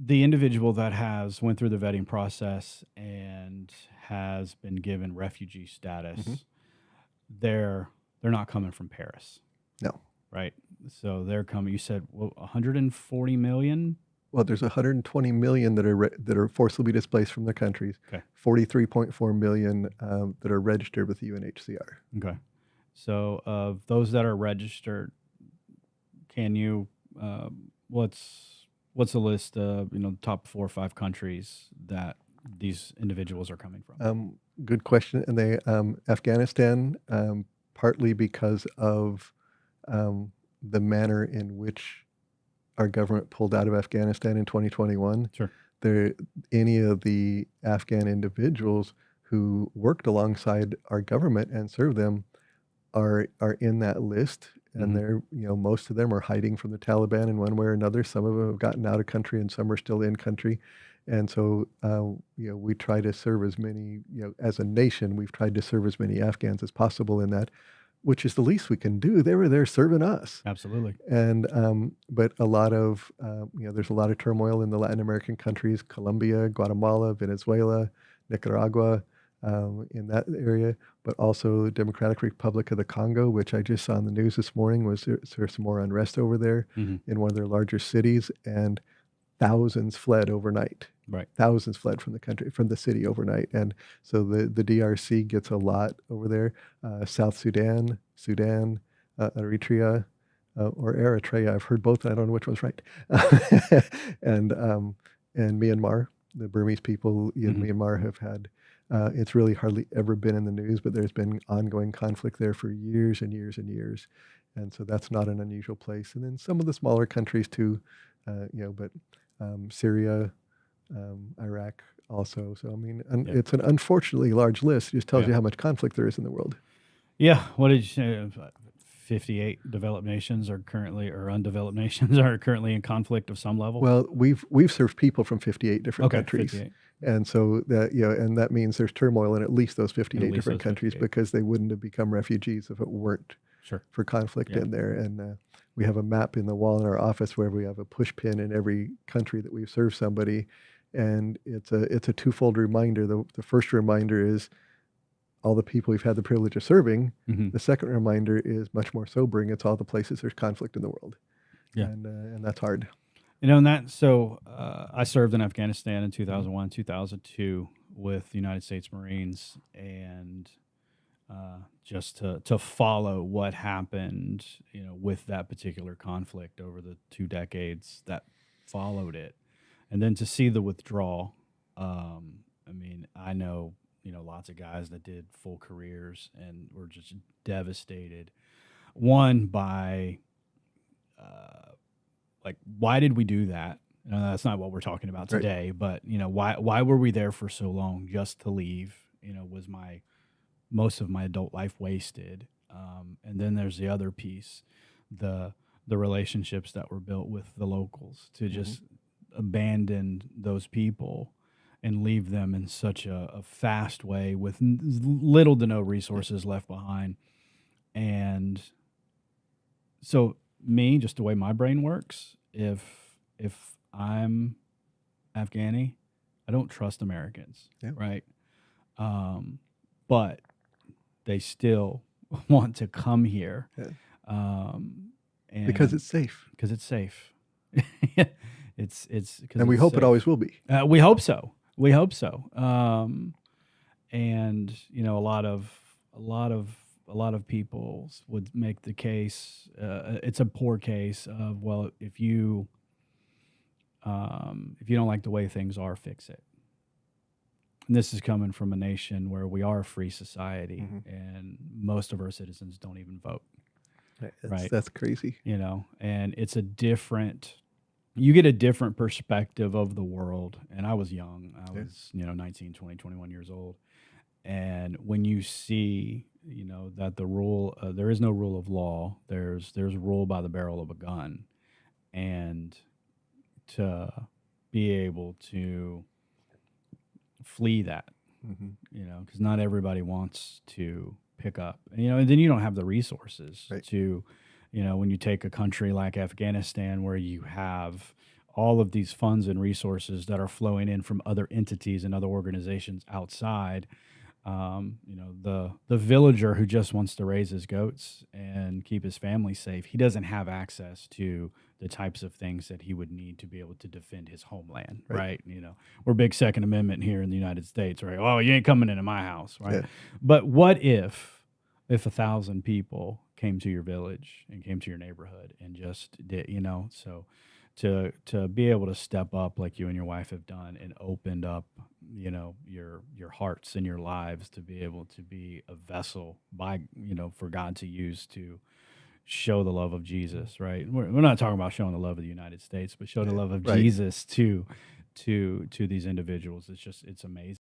the individual that has went through the vetting process and has been given refugee Hmm. status, they're not coming from Paris, No. right? So they're coming. You said, well, 140 million. Well, there's 120 million that are forcibly displaced from their countries, Okay. 43.4 million that are registered with the UNHCR. Okay. So of those that are registered, can you what's the list of the top 4 or 5 countries that these individuals are coming from? Good question. And they Afghanistan, partly because of um, the manner in which our government pulled out of Afghanistan in 2021. Sure. There, any of the Afghan individuals who worked alongside our government and served them are in that list, and Hmm. they're most of them are hiding from the Taliban in one way or another. Some of them have gotten out of country, and some are still in country. And so, we try to serve as many, as a nation, we've tried to serve as many Afghans as possible in that, which is the least we can do. They were there serving us. Absolutely. And but a lot of there's a lot of turmoil in the Latin American countries, Colombia, Guatemala, Venezuela, Nicaragua, in that area, but also the Democratic Republic of the Congo, which I just saw in the news this morning, was there's some more unrest over there Hmm. in one of their larger cities, and thousands fled overnight. Right. Thousands fled from the country, from the city overnight, and so the DRC gets a lot over there. South Sudan, Eritrea, or Eritrea. I've heard both. And I don't know which one's right. and and Myanmar, the Burmese people in Hmm. Myanmar have had. It's really hardly ever been in the news, but there's been ongoing conflict there for years and years and years, and so that's not an unusual place. And then some of the smaller countries too, but Syria, Iraq also. So I mean, Yeah. it's an unfortunately large list. It just tells Yeah. you how much conflict there is in the world. Yeah. What did you say? 58 developed nations are currently, or undeveloped nations are currently in conflict of some level. Well, we've served people from 58 different Okay, countries. 58. And so that, and that means there's turmoil in at least those In at 58 least different those countries 58. because they wouldn't have become refugees if it weren't Sure. for conflict Yeah. in there. And we have a map in the wall in our office where we have a push pin in every country that we've served somebody. And it's a twofold reminder. The first reminder is all the people we've had the privilege of serving. Hmm. The second reminder is much more sobering. It's all the places there's conflict in the world. Yeah. And that's hard. And that, so I served in Afghanistan in 2001, 2002 with the United States Marines, and just to follow what happened, with that particular conflict over the 2 decades that followed it, and then to see the withdrawal. I mean, I know, lots of guys that did full careers and were just devastated. One by like, why did we do that? That's not what we're talking about Right. today, but why were we there for so long just to leave? Was my most of my adult life wasted? And then there's the other piece, the relationships that were built with the locals, to just abandon those people and leave them in such a fast way with little to no resources left behind. And so, me, just the way my brain works, if I'm Afghani, I don't trust Americans, Yeah. right? But they still want to come here, Yeah. and Because it's safe. because it's safe. It's because And we hope it always will be. We hope so. We hope so. And a lot of people would make the case. It's a poor case of, well, if you don't like the way things are, fix it. And this is coming from a nation where we are a free society, and most of our citizens don't even vote. Right. That's crazy. And you get a different perspective of the world. And I was young. I was, 19, 20, 21 years old. And when you see, that there is no rule of law, there's rule by the barrel of a gun. And to be able to flee that, because not everybody wants to pick up, and then you don't have the resources Right. to, when you take a country like Afghanistan, where you have all of these funds and resources that are flowing in from other entities and other organizations outside. The villager who just wants to raise his goats and keep his family safe, he doesn't have access to the types of things that he would need to be able to defend his homeland, Right. right? We're big Second Amendment here in the United States, right? Oh, you ain't coming into my house, right? Yeah. But what if 1,000 people came to your village and came to your neighborhood and just did, so to be able to step up like you and your wife have done and opened up, your hearts and your lives to be able to be a vessel for God to use to show the love of Jesus, right? We're not talking about showing the love of the United States, but show the Yeah. love of Right. Jesus to these individuals. It's amazing.